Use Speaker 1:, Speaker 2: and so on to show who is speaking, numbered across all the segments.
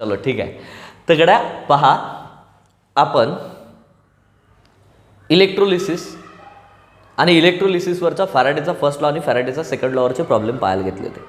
Speaker 1: चलो ठीक आहे. तगड्या पहा, आपण इलेक्ट्रोलिसिस आणि इलेक्ट्रोलिसिसवरचा फॅराडेचा फर्स्ट लॉ आणि फॅराडेचा सेकंड लॉवरचे प्रॉब्लेम पाहायला घेतले होते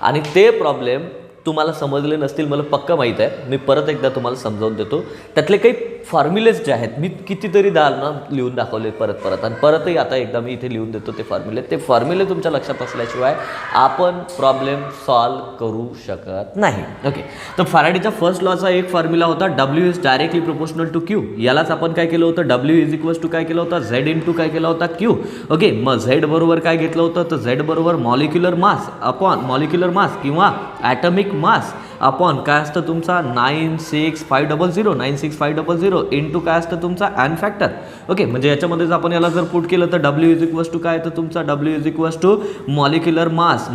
Speaker 1: आणि ते प्रॉब्लेम तुम्हाला समजले नसतील मला पक्का माहीत आहे. मी परत एकदा तुम्हाला समजावून देतो. त्यातले काही फॉर्म्युलेज जे आहेत मी कितीतरी दालना लिहून दाखवले परत आणि परतही आता एकदा मी इथे लिहून देतो ते फॉर्म्युले. ते फॉर्म्युले तुमच्या लक्षात असल्याशिवाय आपण प्रॉब्लेम सॉल्व करू शकत नाही. ओके, तर फॅराडेचा फर्स्ट लॉचा एक फॉर्म्युला होता W is directly proportional to Q. यालाच आपण काय केलं होतं, डब्ल्यू इज इक्वल्स टू काय केलं होतं, झेड इंटू काय केला होता, क्यू. ओके, मग झेड बरोबर काय घेतलं होतं, तर झेड बरोबर molecular mass upon molecular mass किंवा ॲटॉमिक मास अपॉन काय असतं तुमचा 96500 96500 इंटू काय असतं तुमचा ॲन फॅक्टर. ओके, म्हणजे याच्यामध्येच आपण याला जर पुट केलं तर डब्ल्यू इज इक्वल्स टू काय तर तुमचा W is equals to molecular mass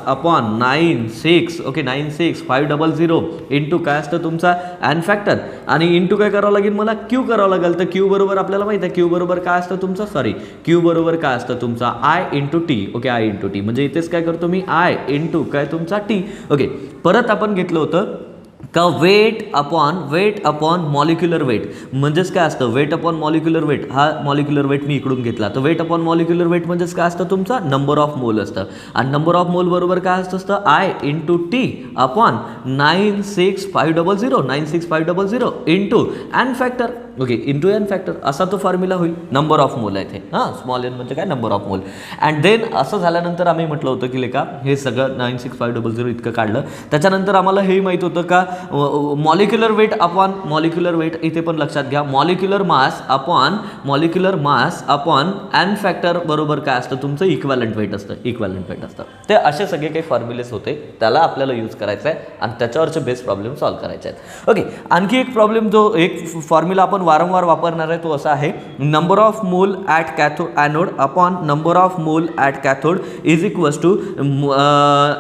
Speaker 1: upon 96 okay 96500 into काय असतं तुमचा ॲन फॅक्टर आणि इंटू काय करावं लागेल मला, क्यू करावं लागेल. तर क्यू बरोबर आपल्याला माहिती आहे क्यू बरोबर काय असतं तुमचं, क्यू बरोबर काय असतं तुमचा I into T. Okay, I into T म्हणजे इथेच काय करतो मी आय इंटू काय तुमचा टी. ओके, परत आपण घेतलं होतं का वेट अपॉन मॉलिक्युलर वेट. म्हणजेच काय असतं वेट अपॉन मॉलिक्युलर वेट. हा मॉलिक्युलर वेट मी इकडून घेतला तर वेट अपॉन मॉलिक्युलर वेट म्हणजेच काय असतं तुमचा नंबर ऑफ मोल असतं आणि नंबर ऑफ मोल बरोबर काय असतं I into T upon 96500 into n factor. Okay, into N factor असा तो फॉर्म्युला होईल. नंबर ऑफ मोल आहे ते. हां, स्मॉल एन म्हणजे काय number of mole. And then असं झाल्यानंतर आम्ही म्हटलं होतं की लेका हे सगळं 96500 इतकं काढलं. त्याच्यानंतर आम्हाला हेही माहीत होतं का molecular weight upon molecular weight इथे पण लक्षात घ्या molecular mass upon n factor बरोबर काय असतं तुमचं इक्वॅलंट वेट असतं. ते असे सगळे काही फॉर्म्युलेस होते त्याला आपल्याला यूज करायचं आहे आणि त्याच्यावरचे बेस प्रॉब्लेम सॉल्व्ह करायचे आहेत. ओके, आणखी एक प्रॉब्लेम जो एक फॉर्म्युला आपण वारंवार वापरणार आहे तो असा आहे number of mole at anode upon number of mole at cathode is equals to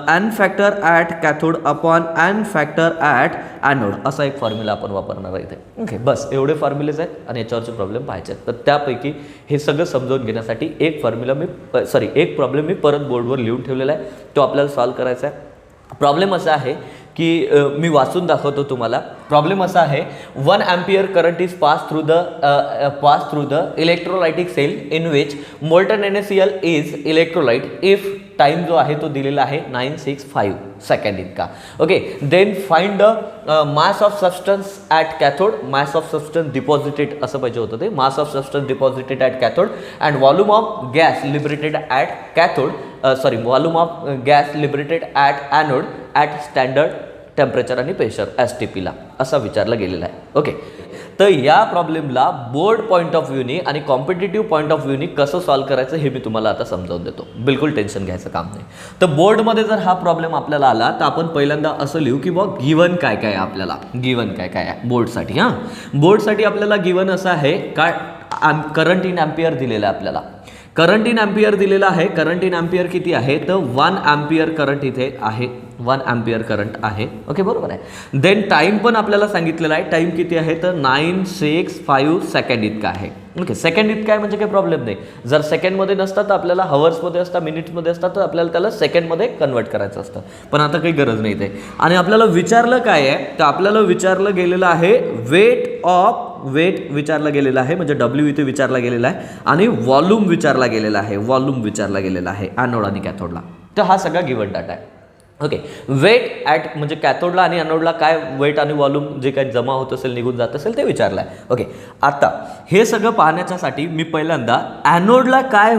Speaker 1: n factor at cathode upon n factor at anode. असा एक फॉर्म्युला आपण वापरणार आहे इथे. ओके, बस एवढे फॉर्म्युलेज आहेत आणि याच्यावरचे प्रॉब्लेम पाहायचे आहेत. तर त्यापैकी हे सगळं समजावून घेण्यासाठी एक प्रॉब्लेम मी परत बोर्डवर लिहून ठेवलेला आहे तो आपल्याला सॉल्व्ह करायचा आहे. प्रॉब्लेम असा आहे की मी वाचून दाखवतो तुम्हाला. प्रॉब्लेम असा आहे 1 ampere current is pass through the electrolytic cell in which molten NaCl is electrolyte if time जो आहे तो दिलेला आहे 965 सेकंड इतका. Okay, then find the mass of substance at cathode. Mass of substance deposited असं पाहिजे होतं ते. Mass of substance deposited at cathode and volume of gas liberated at cathode volume of gas liberated at anode at standard temperature आणि pressure STPला असा विचारला गेलेला आहे. ओके, तर या प्रॉब्लेमला बोर्ड पॉईंट ऑफ व्ह्यूनी आणि कॉम्पिटेटिव्ह पॉईंट ऑफ व्ह्यूनी कसं सॉल्व्ह करायचं हे मी तुम्हाला आता समजावून देतो. बिलकुल टेन्शन घ्यायचं काम नाही. तर बोर्डमध्ये जर हा प्रॉब्लेम आपल्याला आला तर आपण पहिल्यांदा असं लिहू की बघ गिवन काय काय आपल्याला आहे बोर्डसाठी. हां, बोर्डसाठी आपल्याला गिवन असं आहे काय करंट इन ॲम्पियर दिलेलं आहे आपल्याला. करंट इन ॲम्पियर दिलेला आहे. करंट इन ॲम्पियर किती आहे तर 1 ampere करंट इथे आहे. 1 ampere करंट आहे. ओके, बरोबर आहे. देन टाईम पण आपल्याला सांगितलेला आहे. टाईम किती आहे तर 965 सेकंड इतका आहे. ओके, सेकंड इतका आहे म्हणजे काही प्रॉब्लेम नाही. जर सेकंडमध्ये नसतात तर आपल्याला हवर्समध्ये असतात, मिनिट्समध्ये असतात तर आपल्याला त्याला सेकंडमध्ये कन्वर्ट करायचं असतं. पण आता काही गरज नाही ते. आणि आपल्याला विचारलं काय आहे तर आपल्याला विचारलं गेलेलं आहे वेट विचारला गेलेला आहे म्हणजे डब्ल्यू इथे विचारला गेलेला आहे आणि व्हॉल्यूम विचारला गेलेला आहे ॲनोड आणि कॅथोडला. तर हा सगळा गिवन डाटा आहे. ओके, वेट ॲट म्हणजे कॅथोडला आणि ॲनोडला काय वेट आणि व्हॉल्यूम जे काही जमा होत असेल निघून जात असेल ते विचारलं आहे. ओके, आता हे सगळं पाहण्याच्यासाठी मी पहिल्यांदा ॲनोडला काय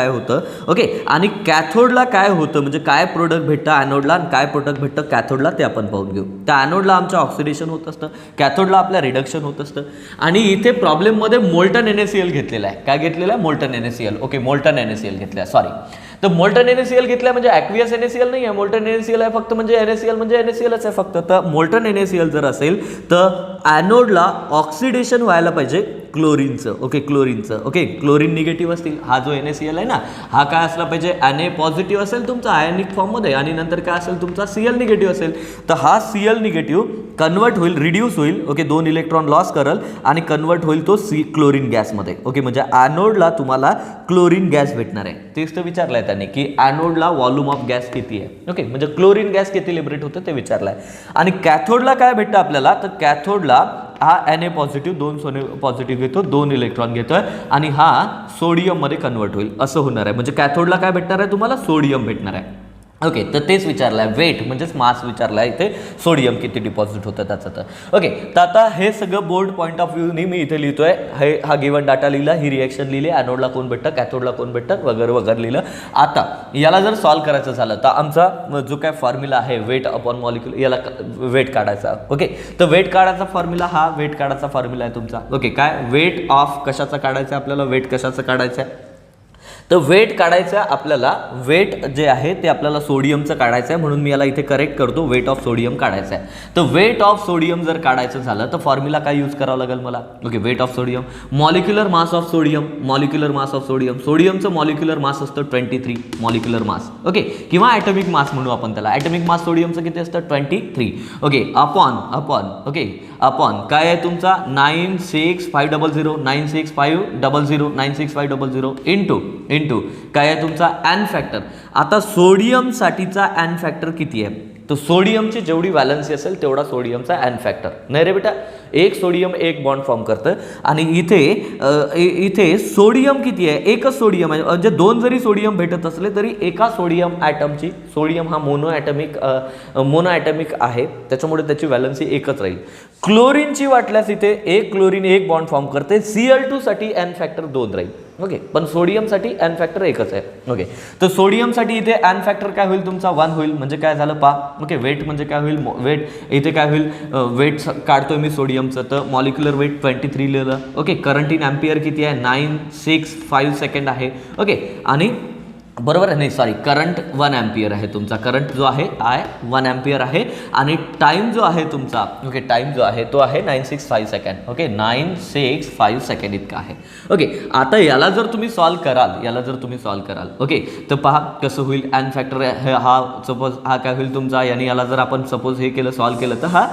Speaker 1: होतं ओके आणि कॅथोडला काय होतं म्हणजे काय प्रोडक्ट भेटतं ॲनोडला आणि काय प्रोडक्ट भेटतं कॅथोडला ते आपण पाहून घेऊ. तर ॲनोडला आमचं ऑक्सिडेशन होत असतं, कॅथोडला आपल्या रिडक्शन होत असतं आणि इथे प्रॉब्लेममध्ये मोल्टन NaCl घेतलेला आहे. काय घेतलेला आहे molten NaCl. Okay, molten NaCl घेतला आहे. तर मोल्टन NaCl घेतला म्हणजे ॲक्वियस NaCl नाही आहे. मोल्टन NaCl आहे फक्त म्हणजे NaClच आहे फक्त. तर मोल्टन NaCl जर असेल तर ॲनोडला ऑक्सिडेशन व्हायला पाहिजे क्लोरीनचं. ओके, क्लोरीनचं. ओके, क्लोरीन निगेटिव्ह असतील. हा जो NaCl आहे ना, हा काय असला पाहिजे, Na पॉझिटिव्ह असेल तुमचा आयनिक फॉर्ममध्ये, आणि नंतर काय असेल तुमचा Cl निगेटिव्ह असेल. तर हा Cl निगेटिव्ह कन्वर्ट होईल, रिड्यूस होईल. ओके, 2 इलेक्ट्रॉन लॉस करल आणि कन्वर्ट होईल तो क्लोरीन गॅसमध्ये. ओके, म्हणजे ॲनोडला तुम्हाला क्लोरीन गॅस भेटणार आहे. तेच तर विचारलं आहे त्याने की ॲनोडला व्हॉल्यूम ऑफ गॅस किती आहे. ओके, म्हणजे क्लोरीन गॅस किती लिबरेट होतं ते विचारलं आहे. आणि कॅथोडला काय भेटतं आपल्याला, तर कॅथोडला हा Na पॉझिटिव्ह 2 पॉझिटिव्ह घेतो, 2 इलेक्ट्रॉन घेतोय आणि हा सोडियममध्ये कन्वर्ट होईल, असं होणार आहे. म्हणजे कॅथोडला काय भेटणार आहे तुम्हाला, सोडियम भेटणार आहे. ओके, तर तेच विचारलं आहे, वेट म्हणजेच मास विचारला आहे इथे, सोडियम किती डिपॉझिट होतं त्याचं. तर ओके, तर आता हे सगळं बोर्ड पॉईंट ऑफ व्ह्यूनी मी इथे लिहितोय. हा गिवन डाटा लिहिला, ही रिएक्शन लिहिली, ॲनोडला कोण भेटतं, कॅथोडला कोण भेटतं, वगैरे वगैरे लिहिलं. आता याला जर सॉल्व करायचं झालं तर आमचा जो काय फॉर्म्युला आहे वेट अपॉन मॉलिक्युल, याला वेट काढायचा. ओके, तर वेट काढायचा फॉर्म्युला, हा वेट काढायचा फॉर्म्युला आहे तुमचा. ओके, काय वेट ऑफ कशाचा काढायचा आपल्याला, वेट कशाचं काढायचं आहे, तर वेट काढायचं आपल्याला, वेट जे आहे ते आपल्याला सोडियमचं काढायचं आहे. म्हणून मी याला इथे करेक्ट करतो, वेट ऑफ सोडियम काढायचं आहे. तर वेट ऑफ सोडियम जर काढायचं झालं तर फॉर्म्युला काय यूज करावं लागेल मला. Okay, weight of sodium, molecular mass of sodium, molecular mass of sodium, सोडियमचं मॉलिक्युलर मास असतं 23 मॉलिक्युलर मास. ओके, किंवा ॲटॉमिक मास म्हणू आपण त्याला. ॲटॉमिक मास सोडियमचं किती असतं, 23. ओके, अपॉन ओके, अपॉन काय आहे तुमचा 96500, 96500, 96500 इंटू काय आहे तुमचा एन फॅक्टर. आता सोडियमसाठीचा एन फॅक्टर किती आहे, तर सोडियमची जेवढी व्हॅलन्सी असेल तेवढा सोडियमचा एन फॅक्टर. नाही रे बेटा, एक सोडियम एक बॉन्ड फॉर्म करतं आणि इथे सोडियम किती आहे, एकच सोडियम आहे. म्हणजे 2 जरी सोडियम भेटत असले तरी एका सोडियम ॲटमची, सोडियम हा मोनो ॲटमिक आहे, त्याच्यामुळे त्याची व्हॅलन्सी एकच राहील. क्लोरीनची वाटल्यास इथे एक क्लोरीन एक बॉन्ड फॉर्म करते, Cl2 साठी एन फॅक्टर 2 राहील. ओके, पण सोडियमसाठी एन फॅक्टर एकच आहे. ओके, तर सोडियमसाठी इथे एन फॅक्टर काय होईल तुमचा 1 होईल. म्हणजे काय झालं पहा. ओके, वेट म्हणजे काय होईल, वेट इथे काय होईल, वेट काढतोय मी सोडियमचं, तर मॉलिक्युलर वेट 23 लिहिलं. ओके, करंट इन ॲम्पियर किती आहे, 965 सेकंड आहे. ओके, आणि बरोबर आहे, नाही सॉरी, करंट 1 ॲम्पियर आहे तुमचा. करंट जो आहे 1 ॲम्पियर आहे आणि टाईम जो आहे तुमचा, ओके, टाईम जो आहे तो आहे 965 सेकंड. ओके, 965 सेकंड इतका आहे. ओके, आता याला जर तुम्ही सॉल्व कराल, ओके, तर पहा कसं होईल. एन फॅक्टर हा सपोज हा काय होईल तुमचा, याने याला जर आपण सपोज हे केलं, सॉल्व केलं, तर हा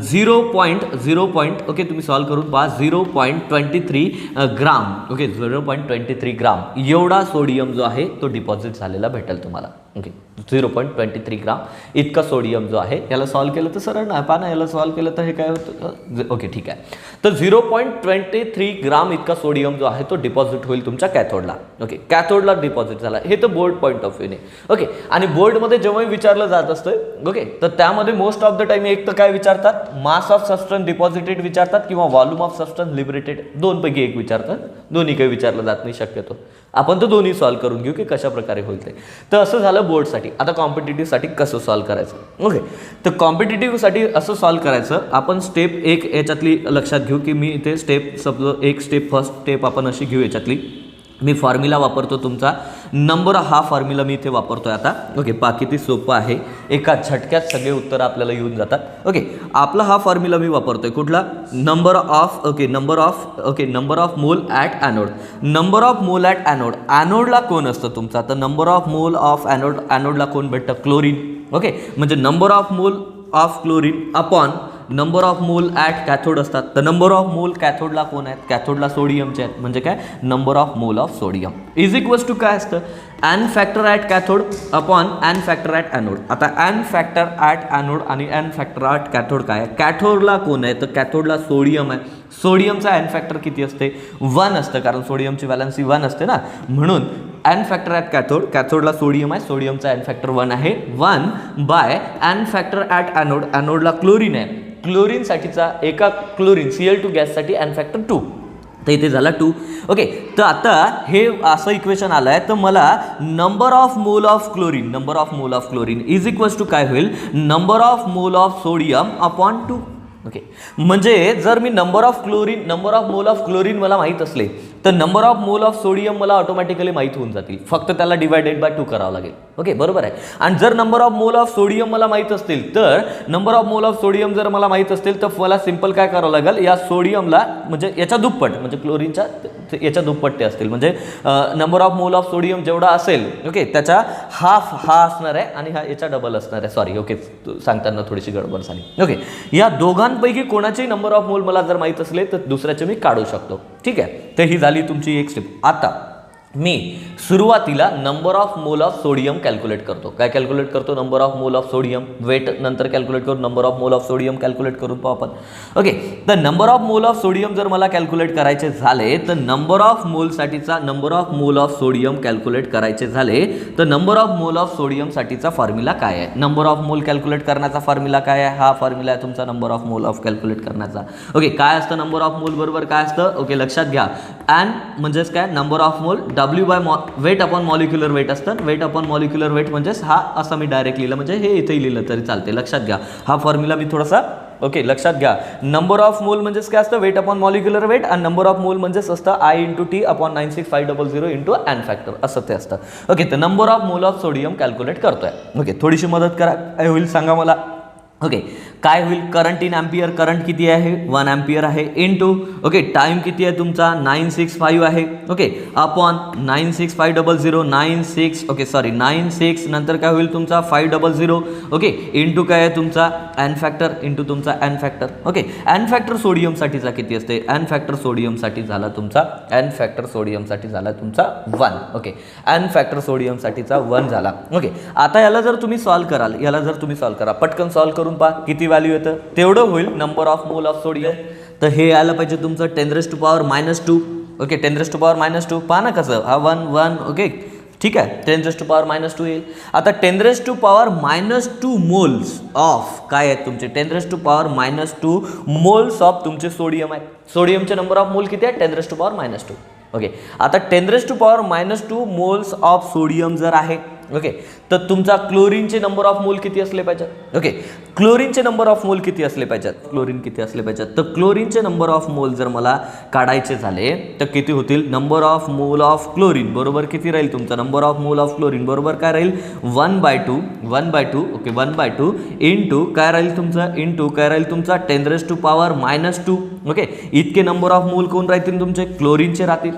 Speaker 1: 0.0. ओके, तुम्ही सॉल्व करून पहा, 0.23 ग्राम. ओके, 0.23 ग्राम एवढा सोडियम जो आहे तो डिपॉझिट झालेला भेटेल तुम्हाला. ओके, 0.23 ग्राम इतका सोडियम जो आहे, याला सॉल्व केलं तर सरळ ना पहा ना, याला सॉल्व केलं तर हे काय होतं. ओके, ठीक आहे, तर 0.23 ग्राम इतका सोडियम जो आहे तो डिपॉझिट होईल तुमच्या कॅथोडला. ओके, कॅथोडला डिपॉझिट झाला, हे तर बोर्ड पॉईंट ऑफ व्ह्यूने. ओके, आणि बोर्डमध्ये जेव्हाही विचारलं जात असतं, ओके, तर त्यामध्ये मोस्ट ऑफ द टाइम एक तर काय विचारतात, मास ऑफ सबस्टन्स डिपॉझिटेड विचारतात किंवा व्हॉल्यूम ऑफ सबस्टन्स लिबरेटेड, 2 पैकी एक विचारतात. दोन्ही काही विचारलं जात नाही शक्यतो. आपण तर दोन्ही सॉल्व करून घेऊ की कशा प्रकारे होईल ते. तर असं झालं बोर्डसाठी. आता कॉम्पिटिटिव्हसाठी कसं सॉल्व करायचं. ओके, तर कॉम्पिटिटिव्हसाठी असं सॉल्व करायचं, आपण स्टेप 1 याच्यातली लक्षात घेऊ की मी इथे फर्स्ट स्टेप आपण अशी घेऊ याच्यातली. मी फॉर्म्युला वापरतो तुमचा नंबर, हा फॉर्म्युला मी इथे वापरतोय आता. ओके, पहा किती सोपं आहे, एका झटक्यात सगळे उत्तर आपल्याला येऊन जातात. ओके, आपला हा फॉर्म्युला मी वापरतोय कुठला, number of mole at anode. Number of mole at anode, ॲनोडला कोण असतं तुमचा, तर नंबर ऑफ मोल ऑफ ॲनोडला कोण भेटतं, क्लोरीन. ओके, म्हणजे number of mole of chlorine upon number of mole at cathode असतात. तर नंबर ऑफ मोल कॅथोडला कोण आहेत, कॅथोडला सोडियमचे आहेत. म्हणजे काय, number of mole of sodium is equals to काय असतं, n factor at cathode upon N factor at anode. आता एन फॅक्टर ॲट ॲनोड आणि एन फॅक्टर ॲट कॅथोड काय आहे, कॅथोडला कोण आहे, तर कॅथोडला सोडियम आहे. सोडियमचा एन फॅक्टर किती असते, 1 असतं, कारण सोडियमची व्हॅलन्सी 1 असते ना, म्हणून एन फॅक्टर ॲट कॅथोड, कॅथोडला सोडियम आहे, सोडियमचा एन फॅक्टर 1 आहे, 1 by N factor at anode, ॲनोडला क्लोरीन आहे, क्लोरीनसाठीचा एका क्लोरीन Cl2 गॅससाठी एन फॅक्टर 2, तर इथे झाला 2. ओके, तर आता हे असं इक्वेशन आलं आहे, तर मला number of mole of chlorine is equals to काय होईल, number of mole of sodium upon 2. Okay, म्हणजे जर मी number of mole of chlorine मला माहीत असले तर number of mole of sodium मला ऑटोमॅटिकली माहीत होऊन जातील, फक्त त्याला डिवायडेड बाय 2 करावं लागेल. ओके, बरोबर आहे. आणि जर number of mole of sodium मला माहीत असतील, तर number of mole of sodium जर मला माहीत असतील तर मला सिंपल काय करावं लागेल, या सोडियमला म्हणजे याच्या दुप्पट, म्हणजे क्लोरीनच्या याच्या दुप्पट ते असतील, म्हणजे number of mole of sodium जेवढा असेल, ओके, त्याचा हाफ हा असणार आहे आणि हा याचा डबल असणार आहे. सॉरी, ओके, सांगताना थोडीशी गडबड झाली. ओके, या दोघांपैकी कोणाची नंबर ऑफ मोल मला जर माहीत असले तर दुसऱ्याचे मी काढू शकतो. ठीक आहे, तर ही झाली तुमची एक स्टेप. आता मी सुरुवातीला number of mole of sodium calculate करतो. काय कॅल्क्युलेट करतो? Number of mole of sodium. Wait नंतर कॅल्क्युलेट करू, number of mole of sodium calculate करून पाहू आपण. ओके, तर number of mole of sodium जर मला कॅल्क्युलेट करायचे झाले तर नंबर ऑफ मोलसाठीचा number of mole of sodium calculate करायचे झाले तर नंबर ऑफ मोल ऑफ सोडियमसाठीचा फॉर्म्युला काय आहे? नंबर ऑफ मोल कॅल्क्युलेट करण्याचा फॉर्म्युला काय आहे? हा फॉर्म्युला आहे तुमचा number of mole of calculate करण्याचा. ओके, काय असतं नंबर ऑफ मोल बरोबर काय असतं? ओके, लक्षात घ्या. एन म्हणजेच काय? Number of mole W by weight upon molecular weight असतं. वेट अपॉन मॉलिक्युलर वेट म्हणजेच हा असं मी डायरेक्ट लिहिलं, म्हणजे हे इथे लिहिलं तरी चालते. लक्षात घ्या, हा फॉर्म्युला मी थोडासा ओके लक्षात घ्या. नंबर ऑफ मोल म्हणजेच काय असतं? Weight upon molecular weight. आणि नंबर ऑफ मोल म्हणजेच असतं I × T upon 96500 × n factor, असं ते असतं. ओके, तर number of mole of sodium calculate करतोय. ओके, थोडीशी मदत करा, काय होईल सांगा मला. ओके, काय होईल? करंट इन एम्पियर, करंट किती आहे? 1 एम्पियर आहे. इनटू ओके टाइम किती आहे तुमचा? 965 आहे. ओके, अपॉन 96500 96 ओके सॉरी 96 नंतर काय होईल तुमचा 500. ओके, इनटू काय आहे तुमचा एन फॅक्टर, इनटू तुमचा N factor. Okay, N factor सोडियमसाठीचा किती असते? एन फॅक्टर सोडियमसाठी झाला तुमचा 1. ओके, एन फॅक्टर सोडियमसाठीचा 1 झाला. ओके, आता याला जर तुम्ही सॉल्व करा, पटकन सॉल्व करून पहा किती व्हॅल्यू येतं. तेवढं होईल number of mole of sodium. तर हे यायला पाहिजे तुमचं 10⁻². ओके, 10⁻². पहा ना कसं, हा 1 ओके ठीक आहे, 10⁻² येईल. आता 10⁻² मोल्स ऑफ काय आहेत तुमचे? 10⁻² मोल्स ऑफ तुमचे सोडियम आहे. सोडियमचे नंबर ऑफ मोल किती आहे? 10⁻². ओके, आता 10⁻² मोल्स ऑफ सोडियम जर आहे, ओके, तर तुमचा क्लोरीनचे नंबर ऑफ मोल किती असले पाहिजेत? ओके, क्लोरीनचे नंबर ऑफ मोल किती असले पाहिजेत? तर क्लोरीनचे नंबर ऑफ मोल जर मला काढायचे झाले तर किती होतील? Number of mole of chlorine बरोबर किती राहील तुमचा? Number of mole of chlorine बरोबर काय राहील? 1/2 ओके 1/2 इनटू काय राहील तुमचा? इनटू काय राहील तुमचा? 10⁻². ओके, इतके नंबर ऑफ मोल कोण राहतील तुमचे? क्लोरीनचे राहतील.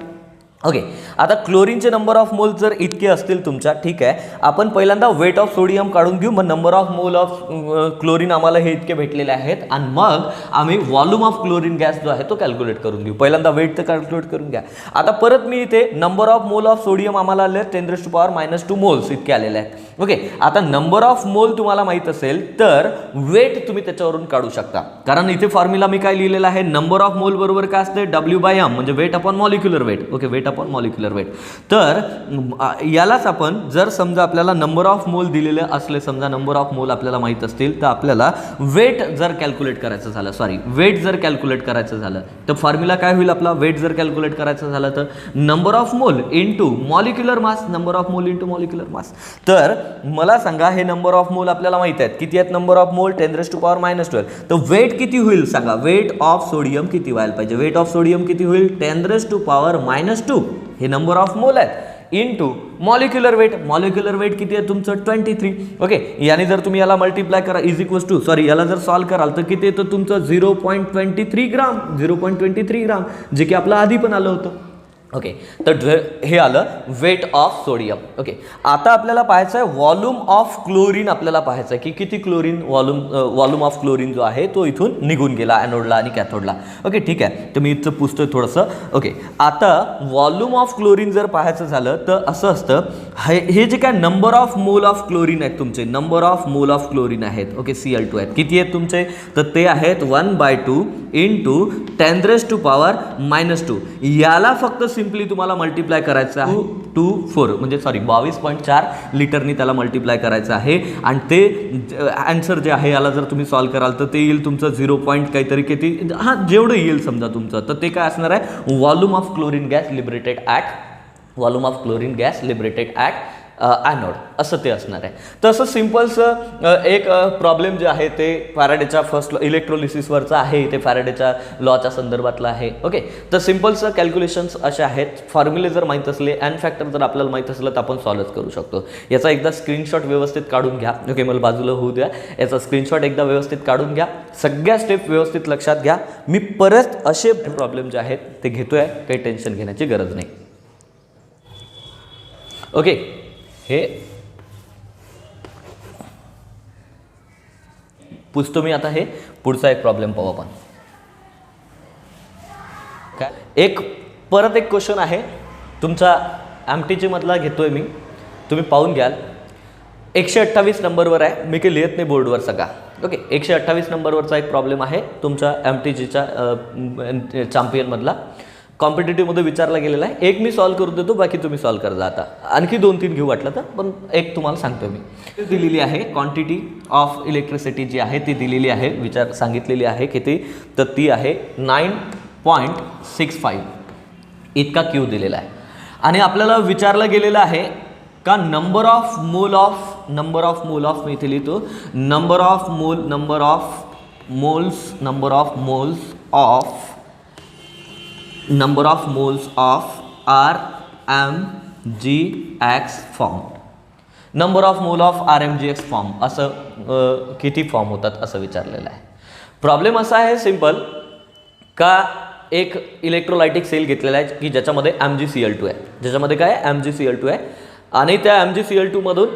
Speaker 1: ओके, आता क्लोरीनचे नंबर ऑफ मोल जर इतके असतील तुमच्या, ठीक आहे, आपण पहिल्यांदा वेट ऑफ सोडियम काढून घेऊ, मग number of mole of chlorine आम्हाला हे इतके भेटलेले आहेत आणि मग आम्ही व्हॉल्यूम ऑफ क्लोरीन गॅस जो आहे तो कॅल्क्युलेट करून घेऊ. पहिल्यांदा वेट तर कॅल्क्युलेट करून घ्या. आता परत मी इथे number of mole of sodium आम्हाला आले 10⁻² मोल्स इतके आलेले आहेत. ओके, आता नंबर ऑफ मोल तुम्हाला माहीत असेल तर वेट तुम्ही त्याच्यावरून काढू शकता, कारण इथे फॉर्म्युला मी काय लिहिलेला आहे? नंबर ऑफ मोल बरोबर काय असते? W/m म्हणजे weight upon molecular weight. Okay, weight upon molecular weight. तर यालाच आपण जर समजा आपल्याला नंबर ऑफ मोल दिलेले असले, समजा नंबर ऑफ मोल आपल्याला माहीत असतील, तर आपल्याला वेट जर कॅल्क्युलेट करायचं झालं तर फॉर्म्युला काय होईल आपला? वेट जर कॅल्क्युलेट करायचं झालं तर number of mole into molecular mass. Number of mole into molecular mass. तर मला सांगा, हे नंबर ऑफ मोल आपल्याला माहित आहेत किती आहेत? नंबर ऑफ मोल 10⁻12. तर वेट किती होईल सांगा? वेट ऑफ सोडियम किती व्हायला पाहिजे? वेट ऑफ सोडियम किती होईल? 10⁻². हे नंबर ऑफ मोल आहेत into molecular weight. Molecular weight किती आहे तुमचं? 23. ओके, याने जर तुम्ही याला मल्टिप्लाय करा याला जर सॉल्व कराल तर किती येतं तुमचं? 0.23 ग्राम, जे की आपलं आधी पण आलं होतं. ओके, तर हे आलं वेट ऑफ सोडियम. ओके, आता आपल्याला पाहायचं आहे व्हॉल्यूम ऑफ क्लोरीन. आपल्याला पाहायचं आहे की किती क्लोरीन व्हॉल्यूम ऑफ क्लोरीन जो आहे तो इथून निघून गेला ॲनोडला आणि कॅथोडला. ओके, ठीक आहे, तर मी इथं पुसतोय थोडंसं. ओके, आता व्हॉल्यूम ऑफ क्लोरीन जर पाहायचं झालं तर असं असतं, हे जे काय number of mole of chlorine आहेत तुमचे, number of mole of chlorine आहेत, ओके Cl2 आहेत. किती आहेत तुमचे? तर ते आहेत 1/2 इंटू 10⁻². याला फक्त सिंपली तुम्हाला मल्टिप्लाय करायचं आहे 4 म्हणजे सॉरी 22.4 लिटरनी त्याला मल्टिप्लाय करायचं आहे. आणि ते आन्सर जे आहे याला जर तुम्ही सॉल्व कराल तर ते येईल तुमचं 0. काहीतरी किती, हां जेवढं येईल समजा तुमचं, तर ते काय असणार आहे? Volume of chlorine gas liberated at anode, असं ते असणार आहे. तसं सिम्पलचं एक प्रॉब्लेम जे आहे ते फॅराडेच्या फर्स्ट इलेक्ट्रोलिसिसवरचं आहे, ते फॅराडेच्या लॉच्या संदर्भातलं आहे. ओके, तर सिम्पलचं कॅल्क्युलेशन्स असे आहेत. फॉर्म्युले जर माहीत असले, एन फॅक्टर जर आपल्याला माहीत असलं तर आपण सॉल्व्ह करू शकतो. याचा एकदा स्क्रीनशॉट व्यवस्थित काढून घ्या. ओके, मला बाजूला होऊ द्या. याचा स्क्रीनशॉट एकदा व्यवस्थित काढून घ्या. सगळ्या स्टेप व्यवस्थित लक्षात घ्या. मी परत असे प्रॉब्लेम जे आहेत ते घेतोय, काही टेन्शन घेण्याची गरज नाही. ओके, हे पुसतो मी. आता हे पुढचा एक प्रॉब्लेम पाहू आपण. काय परत एक क्वेश्चन आहे तुमचा MTG मधला घेतोय मी, तुम्ही पाहून घ्याल. 128 नंबरवर आहे, मी काही लिहित नाही बोर्डवर सगळा. ओके, 128 नंबरवरचा एक प्रॉब्लेम आहे तुमच्या MTGच्या चॅम्पियनमधला. कॉम्पिटेटिव्हमध्ये विचारला गेलेला आहे. एक मी सॉल्व्ह करून देतो, बाकी तुम्ही सॉल्व्ह करता. आता आणखी 2-3 घेऊ वाटलं तर, पण एक तुम्हाला सांगतो मी. दिलेली आहे क्वांटिटी ऑफ इलेक्ट्रिसिटी जी आहे ती दिलेली आहे, सांगितलेली आहे किती, तर ती आहे 9.65 इतका क्यू दिलेला आहे. आणि आपल्याला विचारलं गेलेलं आहे का number of mole of me इथे लिहितो, number of moles of RMGX form. Number of mole of RMGX form असं किती फॉर्म होतात असं विचारलेलं आहे. प्रॉब्लेम असा आहे सिंपल का एक इलेक्ट्रोलायटिक सेल घेतलेला आहे की ज्याच्यामध्ये MgCl2 आहे, ज्याच्यामध्ये काय MgCl2 आहे. आणि त्या MgCl2 मधून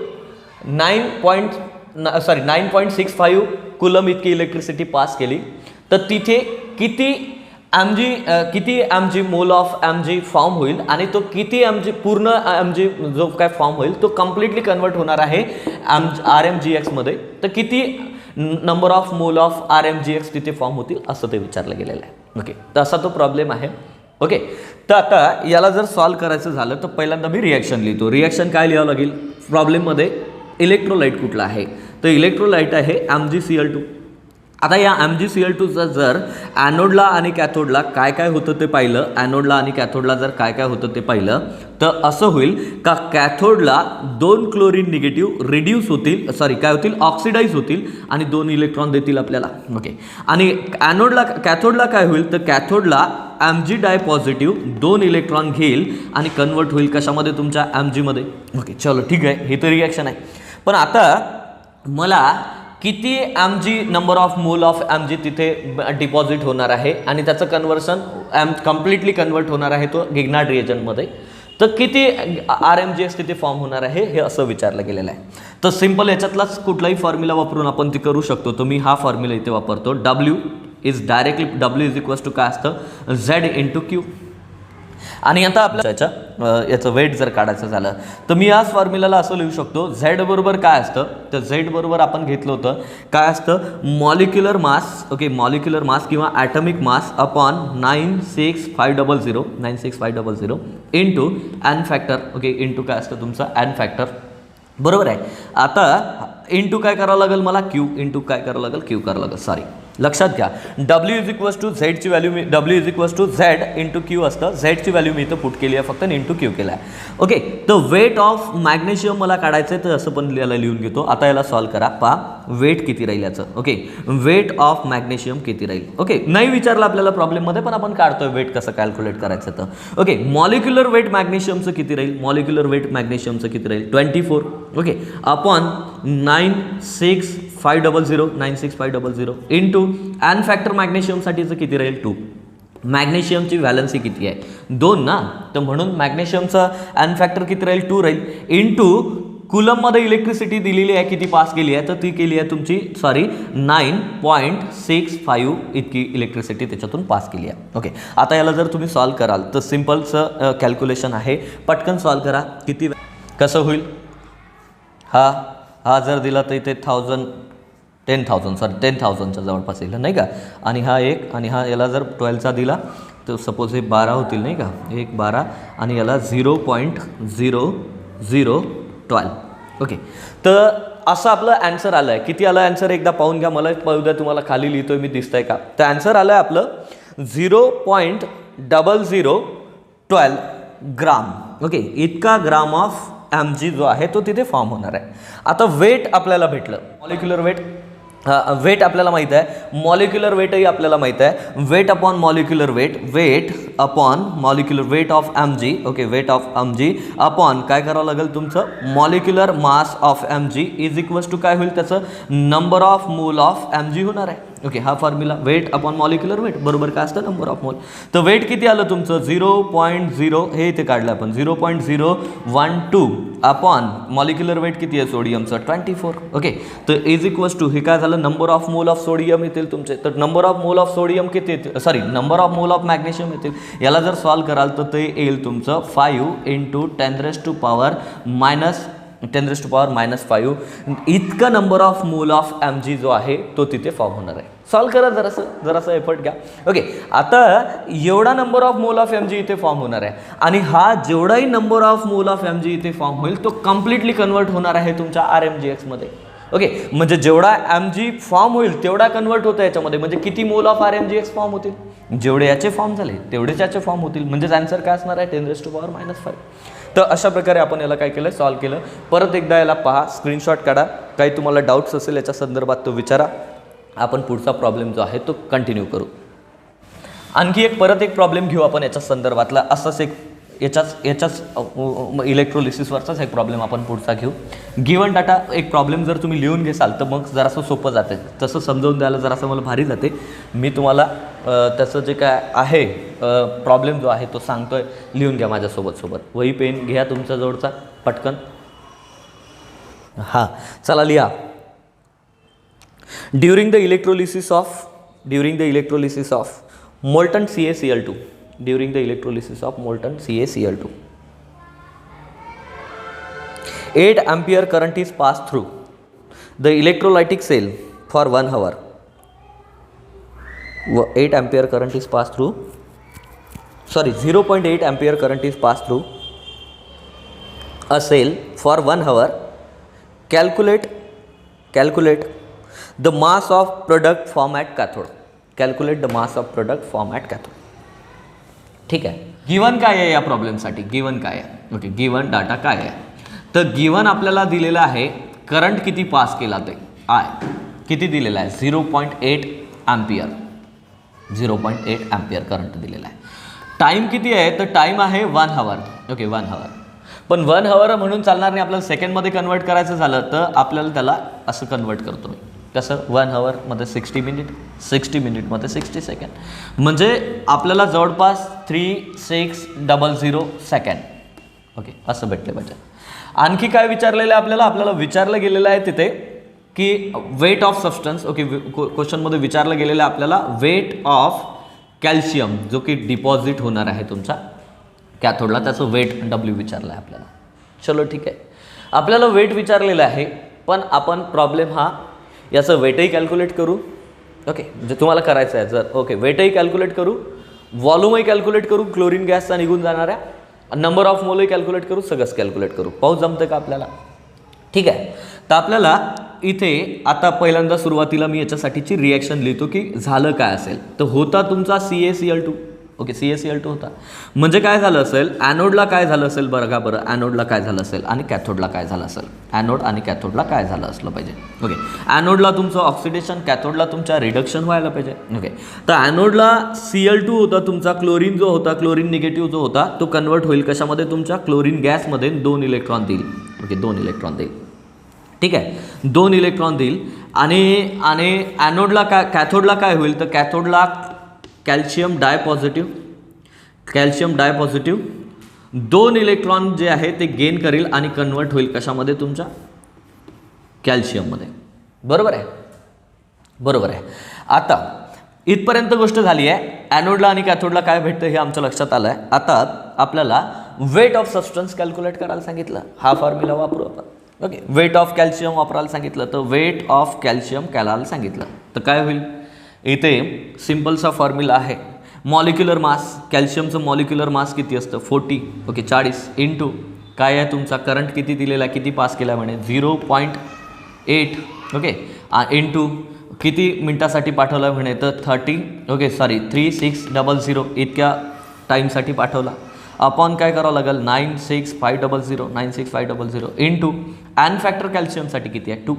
Speaker 1: 9.65 कुलम इतकी इलेक्ट्रिसिटी पास केली, तर तिथे किती mg मोल ऑफ mg फॉर्म होईल आणि तो किती पूर्ण mg जो काय फॉर्म होईल तो कम्प्लिटली कन्वर्ट होणार आहे RMGX मध्ये, तर किती number of mole of RMGX तिथे फॉर्म होतील असं ते विचारलं गेलेलं आहे. ओके, तर असा तो प्रॉब्लेम आहे. ओके, तर आता याला जर सॉल्व्ह करायचं झालं तर पहिल्यांदा मी रिॲक्शन लिहितो. रिॲक्शन काय लिहावं लागेल प्रॉब्लेममध्ये, इलेक्ट्रोलाइट कुठला आहे, तर इलेक्ट्रोलाइट आहे MgCl2. आता या MgCl2चा जर ॲनोडला आणि कॅथोडला काय काय होतं ते पाहिलं, ॲनोडला आणि कॅथोडला जर काय काय होतं ते पाहिलं, तर असं होईल का कॅथोडला 2 क्लोरीन निगेटिव्ह रिड्यूस होतील, काय होतील, ऑक्सिडाईज होतील आणि 2 इलेक्ट्रॉन देतील आपल्याला. ओके, आणि कॅथोडला काय होईल, तर कॅथोडला Mg डाय पॉझिटिव्ह 2 इलेक्ट्रॉन घेईल आणि कन्वर्ट होईल कशामध्ये, तुमच्या Mg मध्ये. ओके, चलो ठीक आहे, हे तर रिॲक्शन आहे. पण आता मला किती number of mole of Mg तिथे डिपॉझिट होणार आहे आणि त्याचं कन्वर्शन कम्प्लिटली कन्वर्ट होणार आहे तो गिग्नार्ड रिएजंटमध्ये, तर किती RMGX तिथे फॉर्म होणार आहे हे असं विचारलं गेलेलं आहे. तर सिम्पल याच्यातलाच कुठलाही फॉर्म्युला वापरून आपण ती करू शकतो. तर मी हा फॉर्म्युला इथे वापरतो. W इज काय असतं, Z/Q. आणि आता आपल्या याचं वेट जर काढायचं झालं तर मी याच फॉर्म्युलाला असं लिहू शकतो, Z बरोबर काय असतं, तर Z बरोबर आपण घेतलं होतं काय असतं, molecular mass. Okay, molecular mass किंवा atomic mass upon 96500 into N factor. Okay, into काय असतं तुमचं एन फॅक्टर, बरोबर आहे. आता इंटू काय करावं लागेल मला, क्यू इंटू काय करावं लागेल, क्यू करावं लागेल. सॉरी, लक्षात घ्या, W ची व्हॅल्यू मी W असतं, झेडची व्हॅल्यू मी इथं पुट केली आहे फक्त, इंटू क्यू केला आहे. ओके, तर वेट ऑफ मॅग्नेशियम मला काढायचं आहे, तर असं पण याला लिहून घेतो. आता याला सॉल्व्ह करा, पहा वेट किती राहील याचं. ओके, वेट ऑफ मॅग्नेशियम किती राहील. ओके, नाही विचारलं आपल्याला प्रॉब्लेममध्ये, पण आपण काढतोय वेट कसं कॅल्क्युलेट करायचं. तर ओके, मॉलिक्युलर वेट मॅग्नेशियमचं किती राहील, 24. Okay, upon 96500 into N factor मॅग्नेशियमसाठीचं किती राहील, 2. मॅग्नेशियमची व्हॅलन्सी किती आहे, 2 ना, तर म्हणून मॅग्नेशियमचा एन फॅक्टर किती राहील, 2 राहील. इंटू कुलममध्ये इलेक्ट्रिसिटी दिलेली आहे, किती पास केली आहे, तर ती केली आहे तुमची 9.65 इतकी इलेक्ट्रिसिटी त्याच्यातून पास केली आहे. ओके, आता याला जर तुम्ही सॉल्व्ह कराल तर सिम्पलचं कॅल्क्युलेशन आहे, पटकन सॉल्व्ह करा. किती कसं होईल, हा जर दिला तर इथे 10,000च्या जवळपास येईल नाही का. आणि हा 1 आणि हा याला जर 12चा दिला तर सपोज हे 12 होतील नाही का, 1 12 आणि याला 0.0012. ओके, तर असं आपलं ॲन्सर आलं आहे. किती आलं ॲन्सर एकदा पाहून घ्या, मला पाहू द्या, तुम्हाला खाली लिहितोय मी, दिसतंय का. तर ॲन्सर आलं आहे आपलं 0.0012 ग्राम. ओके, इतका ग्राम ऑफ mg जो आहे तो तिथे फॉर्म होणार आहे. आता वेट आपल्याला भेटलं, मॉलिक्युलर वेट, वेट आपल्याला माहीत आहे, मॉलिक्युलर वेटही आपल्याला माहीत आहे. Weight upon molecular weight, weight upon molecular weight of mg, okay, weight of mg upon काय करावं लागेल तुमचं molecular mass of mg is equals to काय होईल त्याचं number of mole of mg होणार आहे. ओके, हा formula weight upon molecular weight बरोबर काय असतं नंबर ऑफ मोल. तर वेट किती आलं तुमचं 0.0, हे इथे काढलं आपण 0.012 अपॉन मॉलिक्युलर वेट किती आहे सोडियमचं 24. ओके, तर इज इक्वल्स टू हे काय झालं number of mole of sodium येतील तुमचे. तर number of mole of sodium किती येतील, sorry number of mole of magnesium येतील. याला जर सॉल्व कराल तर ते येईल तुमचं 5 × 10⁻⁻5 इतका number of mole of mg जो आहे तो तिथे फॉर्म होणार आहे. सॉल्व करा जरासं एफर्ट घ्या. ओके, आता एवढा number of mole of mg इथे फॉर्म होणार आहे आणि हा जेवढाही number of mole of mg इथे फॉर्म होईल तो कम्प्लिटली कन्वर्ट होणार आहे तुमच्या RmgX मध्ये. ओके, म्हणजे जेवढा mg फॉर्म होईल तेवढा कन्वर्ट होतं याच्यामध्ये. म्हणजे किती मोल ऑफ RmgX फॉर्म होतील, जेवढे याचे फॉर्म झाले तेवढेच याचे फॉर्म होतील. म्हणजेच आन्सर काय असणार आहे 10⁻⁻5. तर अशा प्रकारे आपण याला काय केलं सॉल्व केलं. परत एकदा याला पहा, स्क्रीनशॉट काढा, काही तुम्हाला डाऊट्स असेल याच्या संदर्भात तो विचारा. आपण पुढचा प्रॉब्लेम जो आहे तो कंटिन्यू करू. आणखी परत एक प्रॉब्लेम घेऊ आपण याच्या संदर्भातला. असाच एक याच्याच इलेक्ट्रोलिसिसवरचाच एक प्रॉब्लेम आपण पुढचा घेऊ. गिवन डाटा एक प्रॉब्लेम जर तुम्ही लिहून घेसाल तर मग जरासं सोपं जाते. तसं समजावून द्यायला जरासं मला भारी जाते. मी तुम्हाला त्याचं जे काय आहे प्रॉब्लेम जो आहे तो सांगतोय, लिहून घ्या माझ्यासोबत. वही पेन घ्या तुमच्या जवळचा पटकन. हां, चला लिहा. During the electrolysis of molten CaCl2, during the electrolysis of molten CaCl2, 8 ampere current is passed through the electrolytic cell for 1 hour. 8 ampere current is passed through, sorry 0.8 ampere current is passed through a cell for 1 hour. Calculate the mass of product formed at cathode. Calculate the mass of product formed at cathode. ठीक आहे. Given काय आहे या प्रॉब्लेमसाठी, given काय आहे, okay, given data काय आहे. तर गिवन आपल्याला दिलेला आहे करंट किती पास केला ते आय किती दिलेला आहे 0.8 अँपियर, 0.8 अँपियर करंट दिलेला आहे. टाईम किती आहे तर टाईम आहे 1 हॉवर. Okay, 1 hover. पण 1 हॉवर म्हणून चालणार नाही, आपल्याला सेकंडमध्ये कन्वर्ट करायचं झालं तर आपल्याला त्याला असं कन्वर्ट करतो मी कसं 1 हॉवरमध्ये 60 मिनिट, 60 मिनिटमध्ये 60 सेकंड, म्हणजे आपल्याला जवळपास 3600 सेकंड. ओके, असं भेटले पाहिजे. आणखी काय विचारलेलं आहे आपल्याला विचारलं गेलेलं आहे तिथे की वेट ऑफ सबस्टन्स. ओके, क्वेश्चनमध्ये विचारलं गेलेलं आहे आपल्याला वेट ऑफ कॅल्शियम जो की डिपॉझिट होणार आहे तुमचा कॅथोडला, त्याचं वेट W विचारलं आहे आपल्याला. चलो ठीक आहे, आपल्याला वेट विचारलेलं आहे पण आपण प्रॉब्लेम हा याचं वेटही कॅल्क्युलेट करू. ओके, जे तुम्हाला करायचं आहे जर ओके वेटही कॅल्क्युलेट करू, व्हॉल्यूमही कॅल्क्युलेट करू, क्लोरीन गॅसचा निघून जाणाऱ्या नंबर ऑफ मोलही कॅल्क्युलेट करू, सगळंच कॅल्क्युलेट करू. पाहू जमतं का आपल्याला. ठीक आहे, तर आपल्याला इथे आता पहिल्यांदा सुरुवातीला मी याच्यासाठीची रिॲक्शन लिहितो की झालं काय असेल. तर होता तुमचा CaCl2. ओके, CaCl2 होता म्हणजे काय झालं असेल ॲनोडला काय झालं असेल बघा बरं, ॲनोडला काय झालं असेल आणि कॅथोडला काय झालं असेल. ॲनोड आणि कॅथोडला काय झालं असलं पाहिजे. ओके, ॲनोडला तुमचं ऑक्सिडेशन, कॅथोडला तुमच्या रिडक्शन व्हायला पाहिजे. ओके, तर ॲनोडला Cl2 होता तुमचा, क्लोरीन जो होता, क्लोरीन निगेटिव्ह जो होता तो कन्वर्ट होईल कशामध्ये तुमच्या क्लोरीन गॅसमध्ये 2 इलेक्ट्रॉन देईल. ओके, 2 इलेक्ट्रॉन देईल. ठीक आहे, 2 इलेक्ट्रॉन देईल आणि ॲनोडला काय, कॅथोडला काय होईल तर कॅथोडला कॅल्शियम डायपॉझिटिव्ह 2 इलेक्ट्रॉन जे आहे ते गेन करेल आणि कन्वर्ट होईल कशामध्ये तुमच्या कॅल्शियममध्ये. बरोबर आहे. आता इथपर्यंत गोष्ट झाली आहे. ॲनोडला आणि कॅथोडला काय भेटतं हे आमच्या लक्षात आलं आहे. आता आपल्याला वेट ऑफ सबस्टन्स कॅल्क्युलेट करायला सांगितलं, हा फॉर्म्युला वापरू आपण. ओके, वेट ऑफ कॅल्शियम वापरायला सांगितलं तर वेट ऑफ कॅल्शियम करायला सांगितलं तर काय होईल. इथे सिम्पलचा फॉर्म्युला आहे मॉलिक्युलर मास, कॅल्शियमचं मॉलिक्युलर मास किती असतं 40. ओके, 40 इंटू काय आहे तुमचा करंट किती दिलेला, किती पास केला म्हणे 0.8. ओके, इंटू किती मिनटासाठी पाठवला म्हणे तर 3600 इतक्या टाईमसाठी पाठवला अपॉन काय करावं लागेल 96500 96500 इंटू एन फॅक्टर कॅल्शियमसाठी किती आहे 2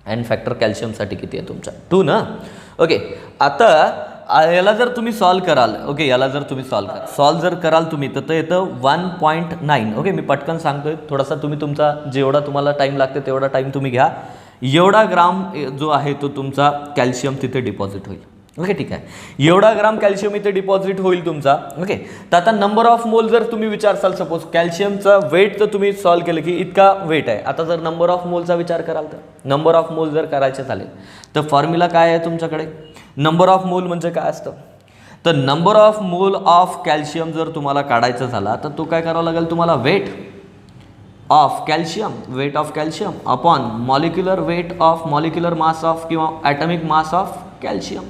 Speaker 1: एन फॅक्टर कॅल्शियमसाठी किती आहे तुमचा 2 ना. ओके आता याला जर तुम्ही सॉल्व कराल ओके याला जर तुम्ही सॉल्व जर कराल तुम्ही तर ते येतं 1.9. ओके मी पटकन सांगतोय थोडासा तुम्ही तुमचा जेवढा तुम्हाला टाईम लागते तेवढा टाईम तुम्ही घ्या. एवढा ग्राम जो आहे तो तुमचा कॅल्शियम तिथे डिपॉझिट होईल. ओके ठीक आहे एवढा ग्राम कॅल्शियम इथे डिपॉझिट होईल तुमचा. ओके तर आता नंबर ऑफ मोल जर तुम्ही विचारसाल सपोज कॅल्शियमचा वेट तर तुम्ही सॉल्व केलं की इतका वेट आहे. आता जर नंबर ऑफ मोलचा विचार कराल तर नंबर ऑफ मोल जर करायचे झाले तर फॉर्म्युला काय आहे तुमच्याकडे. नंबर ऑफ मोल म्हणजे काय असतं तर number of mole of calcium जर तुम्हाला काढायचा झाला तर तो काय करावा लागेल तुम्हाला weight of calcium upon molecular weight of molecular mass of किंवा ॲटॉमिक मास ऑफ कॅल्शियम.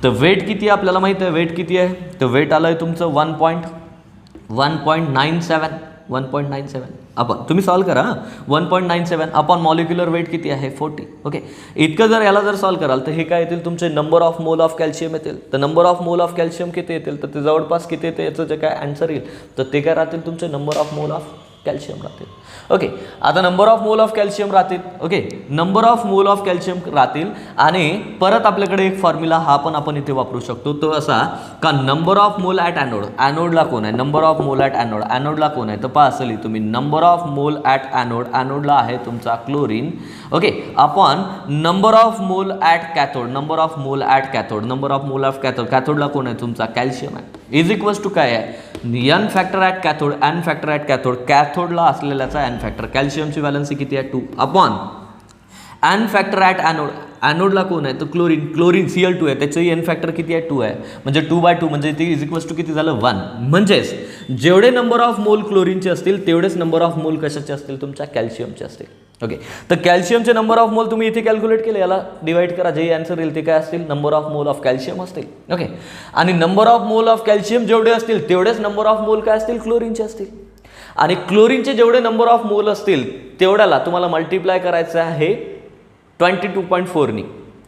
Speaker 1: तर वेट किती आहे आपल्याला माहिती आहे वेट किती आहे तर वेट आलं आहे तुमचं 1.97 आपण तुम्ही सॉल्व करा 1.97 अपॉन मॉलिक्युलर वेट किती आहे 40. ओके इतकं जर याला जर सॉल्व कराल तर हे काय येतील तुमचे number of mole of calcium येतील. तर number of mole of calcium किती येतील तर ते जवळपास किती येते याचं जे काय आन्सर येईल तर ते काय राहतील तुमचे number of mole of calcium राहतील. ओके आता number of mole of calcium राहतील. Okay number of mole of calcium राहतील आणि परत आपल्याकडे एक फॉर्म्युला हा पण आपण इथे वापरू शकतो तो असा का number of mole at anode. ॲनोडला कोण आहे number of mole at anode. ॲनोडला कोण आहे तर पहा असेल तुम्ही number of mole at anode. ॲनोडला आहे तुमचा chlorine. Okay upon number of mole at cathode. Number of mole at cathode. Number of mole of cathode. कॅथोडला कोण आहे तुमचा कॅल्शियम आहे. इज इक्वल्स टू काय आहे N factor at cathode N factor at cathode. कॅथोडला असलेल्याचा एन फॅक्टर कॅल्शियमची व्हॅलन्सी किती आहे 2 upon N factor at anode. ॲनोडला कोण आहे तर क्लोरीन Cl2 आहे त्याची एन फॅक्टर किती आहे 2 आहे म्हणजे 2/2 म्हणजे ते इज इक्वल्स टू किती झालं 1. म्हणजेच जेवढे नंबर ऑफ मोल क्लोरीनचे असतील तेवढेच नंबर ऑफ मोल कशाचे असतील तुमच्या कॅल्शियमचे असतील. ओके तर कॅल्शियमचे नंबर ऑफ मोल तुम्ही इथे कॅल्क्युलेट केले याला डिवाइड करा जे आन्सर येईल ते काय असतील number of mole of calcium असतील. ओके आणि number of mole of calcium जेवढे असतील तेवढेच नंबर ऑफ मोल काय असतील क्लोरीनचे असतील. आणि क्लोरीनचे जेवढे नंबर ऑफ मोल असतील तेवढ्याला तुम्हाला मल्टिप्लाय करायचं आहे 22.4नी.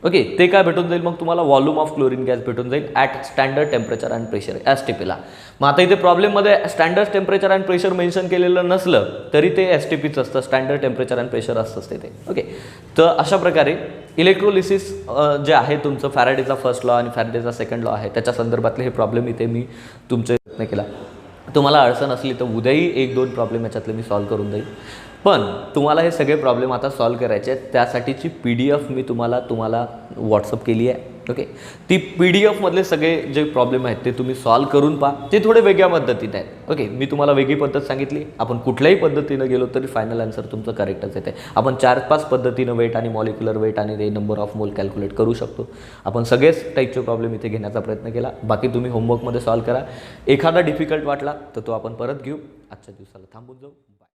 Speaker 1: ओके ते काय भेटून जाईल मग तुम्हाला व्हॉल्यूम ऑफ क्लोरीन गॅस भेटून जाईल at standard temperature and pressure STPला. मग आता इथे प्रॉब्लेममध्ये standard temperature and pressure mention केलेलं नसलं तरी ते STPच असतं स्टँडर्ड टेम्परेचर अँड प्रेशर असतंच ते. ओके तर अशा प्रकारे इलेक्ट्रोलिसिस जे आहे तुमचं फॅराडेचा फर्स्ट लॉ आणि फॅराडेचा सेकंड लॉ आहे त्याच्या संदर्भातले हे प्रॉब्लेम इथे मी तुमचे प्रयत्न केला. तुम्हाला अडचण असली तर उद्याही 1-2 प्रॉब्लेम याच्यातले मी सॉल्व करून देईल. पण तुम्हाला हे सगळे प्रॉब्लेम आता सॉल्व करायचे आहेत त्यासाठीची PDF मी तुम्हाला व्हॉट्सअप केली आहे. ओके ती PDFमधले सगळे जे प्रॉब्लेम आहेत ते तुम्ही सॉल्व करून पहा. ते थोडे वेगळ्या पद्धतीने आहेत. ओके मी तुम्हाला वेगळी पद्धत सांगितली. आपण कुठल्याही पद्धतीनं गेलो तरी फायनल आन्सर तुमचं करेक्टच येते. आपण 4-5 पद्धतीनं वेट आणि मॉलिक्युलर वेट आणि ते नंबर ऑफ मोल कॅल्क्युलेट करू शकतो. आपण सगळेच टाईपचे प्रॉब्लेम इथे घेण्याचा प्रयत्न केला. बाकी तुम्ही होमवर्कमध्ये सॉल्व करा. एखादा डिफिकल्ट वाटला तर तो आपण परत घेऊ. आजच्या दिवसाला थांबून जाऊ.